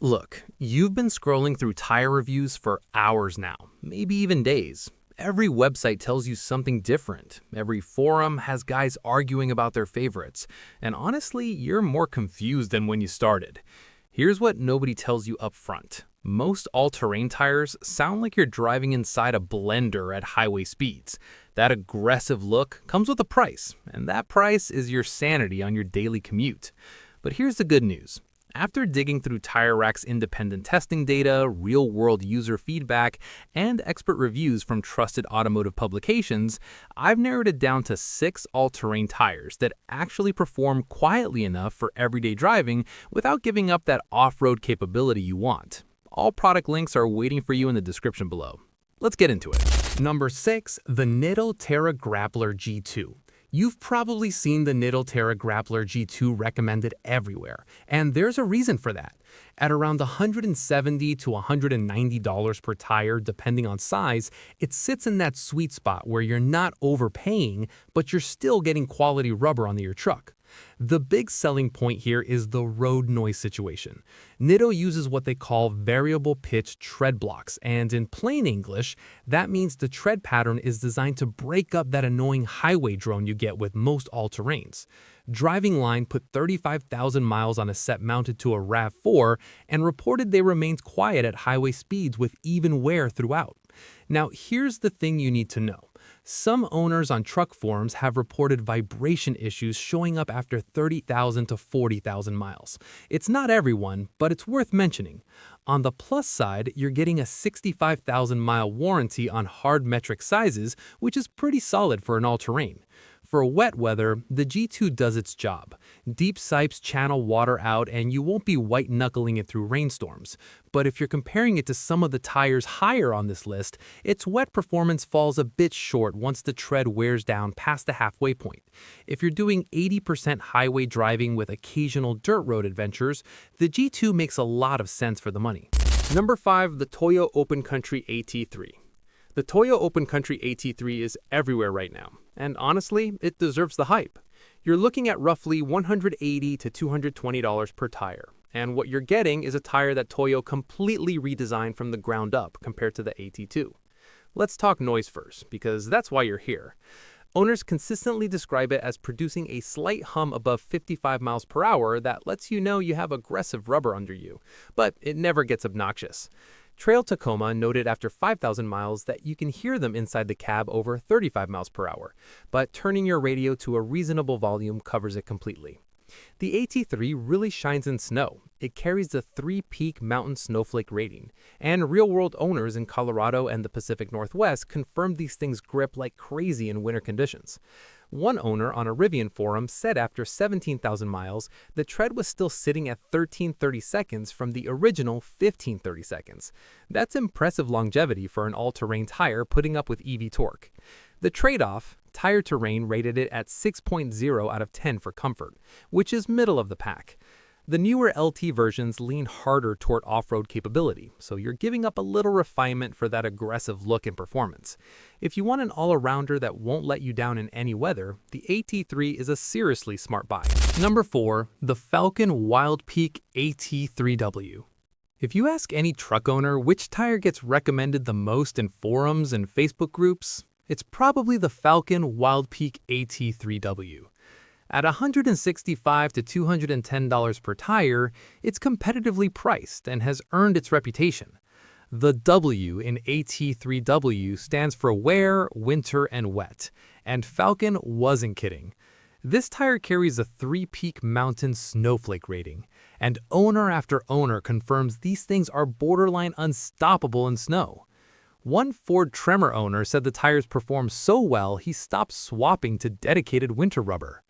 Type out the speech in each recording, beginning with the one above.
Look, you've been scrolling through tire reviews for hours now, maybe even days. Every website tells you something different. Every forum has guys arguing about their favorites. And honestly, you're more confused than when you started. Here's what nobody tells you up front. Most all-terrain tires sound like you're driving inside a blender at highway speeds. That aggressive look comes with a price, and that price is your sanity on your daily commute. But here's the good news. After digging through Tire Rack's independent testing data, real-world user feedback, and expert reviews from trusted automotive publications, I've narrowed it down to 6 all-terrain tires that actually perform quietly enough for everyday driving without giving up that off-road capability you want. All product links are waiting for you in the description below. Let's get into it. Number 6. The Nitto Terra Grappler G2. You've probably seen the Nitto Terra Grappler G2 recommended everywhere, and there's a reason for that. At around $170 to $190 per tire, depending on size, it sits in that sweet spot where you're not overpaying, but you're still getting quality rubber on your truck. The big selling point here is the road noise situation. Nitto uses what they call variable pitch tread blocks, and in plain English, that means the tread pattern is designed to break up that annoying highway drone you get with most all-terrains. Driving Line put 35,000 miles on a set mounted to a RAV4 and reported they remained quiet at highway speeds with even wear throughout. Now, here's the thing you need to know. Some owners on truck forums have reported vibration issues showing up after 30,000 to 40,000 miles. It's not everyone, but it's worth mentioning. On the plus side, you're getting a 65,000-mile warranty on hard metric sizes, which is pretty solid for an all-terrain. For wet weather, the G2 does its job. Deep sipes channel water out and you won't be white-knuckling it through rainstorms. But if you're comparing it to some of the tires higher on this list, its wet performance falls a bit short once the tread wears down past the halfway point. If you're doing 80% highway driving with occasional dirt road adventures, the G2 makes a lot of sense for the money. Number 5. The Toyo Open Country AT3. The Toyo Open Country AT3 is everywhere right now, and honestly, it deserves the hype. You're looking at roughly $180 to $220 per tire, and what you're getting is a tire that Toyo completely redesigned from the ground up compared to the AT2. Let's talk noise first, because that's why you're here. Owners consistently describe it as producing a slight hum above 55 miles per hour that lets you know you have aggressive rubber under you, but it never gets obnoxious. Trail Tacoma noted after 5,000 miles that you can hear them inside the cab over 35 miles per hour, but turning your radio to a reasonable volume covers it completely. The AT3 really shines in snow. It carries the 3-peak mountain snowflake rating, and real-world owners in Colorado and the Pacific Northwest confirmed these things grip like crazy in winter conditions. One owner on a Rivian forum said after 17,000 miles, the tread was still sitting at 1330 seconds from the original 1530 seconds. That's impressive longevity for an all-terrain tire putting up with EV torque. The trade-off, Tire Terrain rated it at 6.0 out of 10 for comfort, which is middle of the pack. The newer LT versions lean harder toward off-road capability, so you're giving up a little refinement for that aggressive look and performance. If you want an all-arounder that won't let you down in any weather, the AT3 is a seriously smart buy. Number 4. The Falken WildPeak AT3W. If you ask any truck owner which tire gets recommended the most in forums and Facebook groups, it's probably the Falken WildPeak AT3W. At $165 to $210 per tire, it's competitively priced and has earned its reputation. The W in AT3W stands for wear, winter, and wet, and Falken wasn't kidding. This tire carries a 3-peak mountain snowflake rating, and owner after owner confirms these things are borderline unstoppable in snow. One Ford Tremor owner said the tires perform so well he stopped swapping to dedicated winter rubber.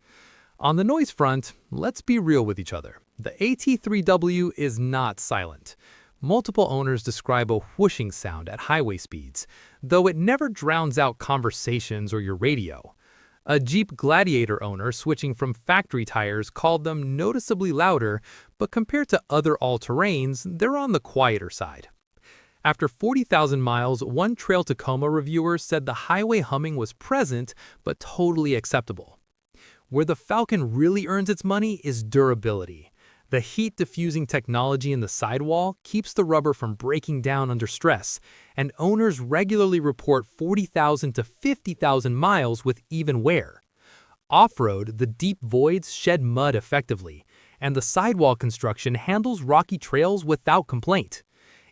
On the noise front, let's be real with each other. The AT3W is not silent. Multiple owners describe a whooshing sound at highway speeds, though it never drowns out conversations or your radio. A Jeep Gladiator owner switching from factory tires called them noticeably louder, but compared to other all-terrains, they're on the quieter side. After 40,000 miles, one Trail Tacoma reviewer said the highway humming was present, but totally acceptable. Where the Falken really earns its money is durability. The heat diffusing technology in the sidewall keeps the rubber from breaking down under stress, and owners regularly report 40,000 to 50,000 miles with even wear. Off-road, the deep voids shed mud effectively, and the sidewall construction handles rocky trails without complaint.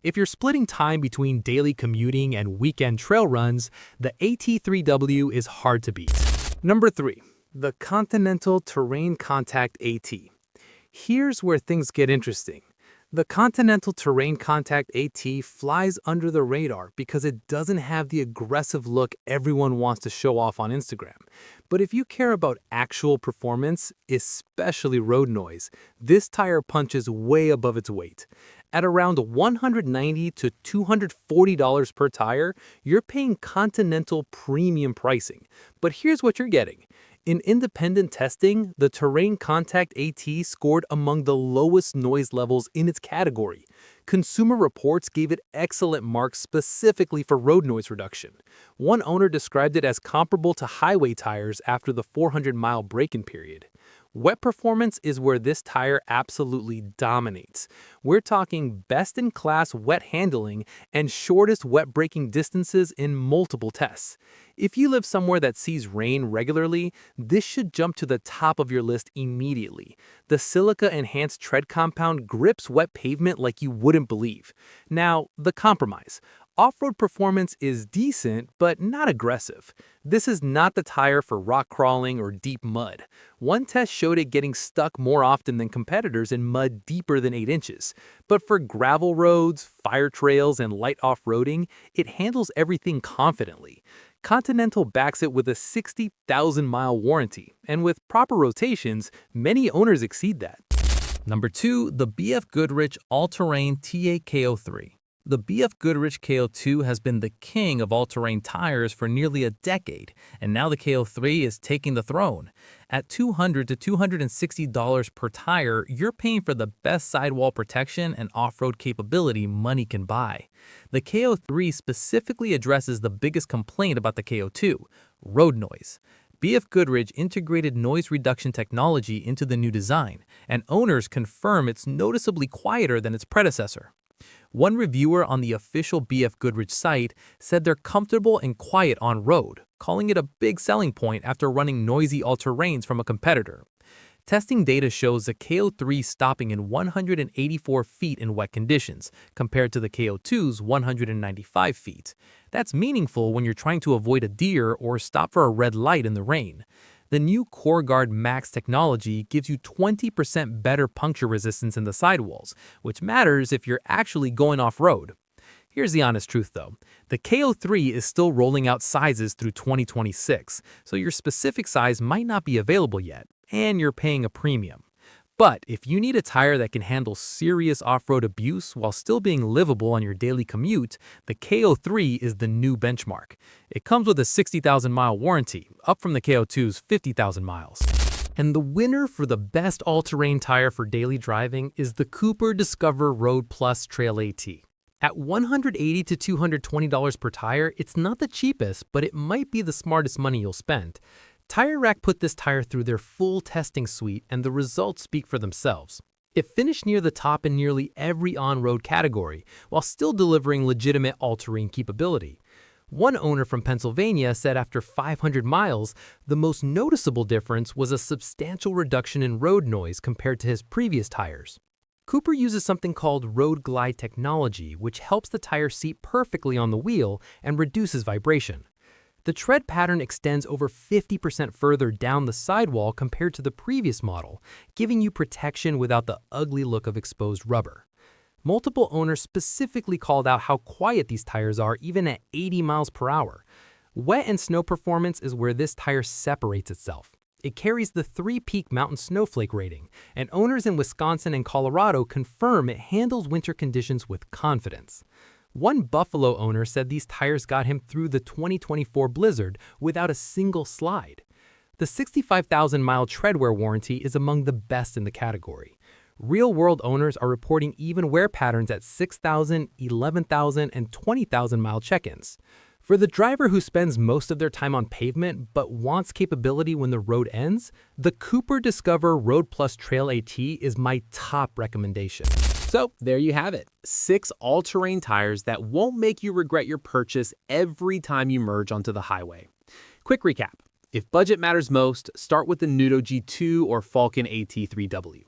If you're splitting time between daily commuting and weekend trail runs, the AT3W is hard to beat. Number 3. The Continental TerrainContact AT. Here's where things get interesting. The Continental TerrainContact AT flies under the radar because it doesn't have the aggressive look everyone wants to show off on Instagram. But if you care about actual performance, especially road noise, this tire punches way above its weight. At around $190 to $240 per tire, you're paying Continental premium pricing. But here's what you're getting. In independent testing, the TerrainContact AT scored among the lowest noise levels in its category. Consumer Reports gave it excellent marks specifically for road noise reduction. One owner described it as comparable to highway tires after the 400-mile break-in period. Wet performance is where this tire absolutely dominates. We're talking best-in-class wet handling and shortest wet braking distances in multiple tests. If you live somewhere that sees rain regularly, this should jump to the top of your list immediately. The silica-enhanced tread compound grips wet pavement like you wouldn't believe. Now, the compromise. Off-road performance is decent, but not aggressive. This is not the tire for rock crawling or deep mud. One test showed it getting stuck more often than competitors in mud deeper than 8 inches. But for gravel roads, fire trails, and light off-roading, it handles everything confidently. Continental backs it with a 60,000-mile warranty, and with proper rotations, many owners exceed that. Number 2. The BFGoodrich All-Terrain KO3. The BFGoodrich KO2 has been the king of all-terrain tires for nearly a decade, and now the KO3 is taking the throne. At $200 to $260 per tire, you're paying for the best sidewall protection and off-road capability money can buy. The KO3 specifically addresses the biggest complaint about the KO2, road noise. BFGoodrich integrated noise reduction technology into the new design, and owners confirm it's noticeably quieter than its predecessor. One reviewer on the official BFGoodrich site said they're comfortable and quiet on road, calling it a big selling point after running noisy all-terrains from a competitor. Testing data shows the KO3 stopping in 184 feet in wet conditions, compared to the KO2's 195 feet. That's meaningful when you're trying to avoid a deer or stop for a red light in the rain. The new CoreGuard Max technology gives you 20% better puncture resistance in the sidewalls, which matters if you're actually going off-road. Here's the honest truth though. The KO3 is still rolling out sizes through 2026, so your specific size might not be available yet, and you're paying a premium. But if you need a tire that can handle serious off-road abuse while still being livable on your daily commute, the KO3 is the new benchmark. It comes with a 60,000-mile warranty, up from the KO2's 50,000 miles. And the winner for the best all-terrain tire for daily driving is the Cooper Discover Road+Trail AT. At $180 to $220 per tire, it's not the cheapest, but it might be the smartest money you'll spend. Tire Rack put this tire through their full testing suite, and the results speak for themselves. It finished near the top in nearly every on-road category, while still delivering legitimate all-terrain capability. One owner from Pennsylvania said after 500 miles, the most noticeable difference was a substantial reduction in road noise compared to his previous tires. Cooper uses something called Road Glide technology, which helps the tire seat perfectly on the wheel and reduces vibration. The tread pattern extends over 50% further down the sidewall compared to the previous model, giving you protection without the ugly look of exposed rubber. Multiple owners specifically called out how quiet these tires are even at 80 miles per hour. Wet and snow performance is where this tire separates itself. It carries the 3-peak mountain snowflake rating, and owners in Wisconsin and Colorado confirm it handles winter conditions with confidence. One Buffalo owner said these tires got him through the 2024 blizzard without a single slide. The 65,000-mile treadwear warranty is among the best in the category. Real-world owners are reporting even wear patterns at 6,000, 11,000, and 20,000-mile check-ins. For the driver who spends most of their time on pavement but wants capability when the road ends, the Cooper Discover Road+Trail AT is my top recommendation. So there you have it, 6 all-terrain tires that won't make you regret your purchase every time you merge onto the highway. Quick recap. If budget matters most, start with the Nitto G2 or Falken AT3W.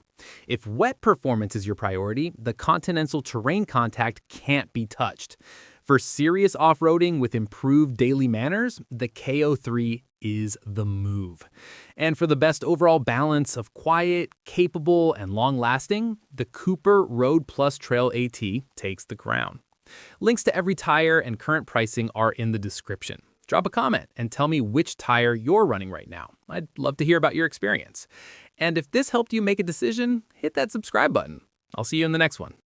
If wet performance is your priority, the Continental TerrainContact can't be touched. For serious off-roading with improved daily manners, the KO3 is the move. And for the best overall balance of quiet, capable, and long-lasting, the Cooper Road+Trail AT takes the crown. Links to every tire and current pricing are in the description. Drop a comment and tell me which tire you're running right now. I'd love to hear about your experience. And if this helped you make a decision, hit that subscribe button. I'll see you in the next one.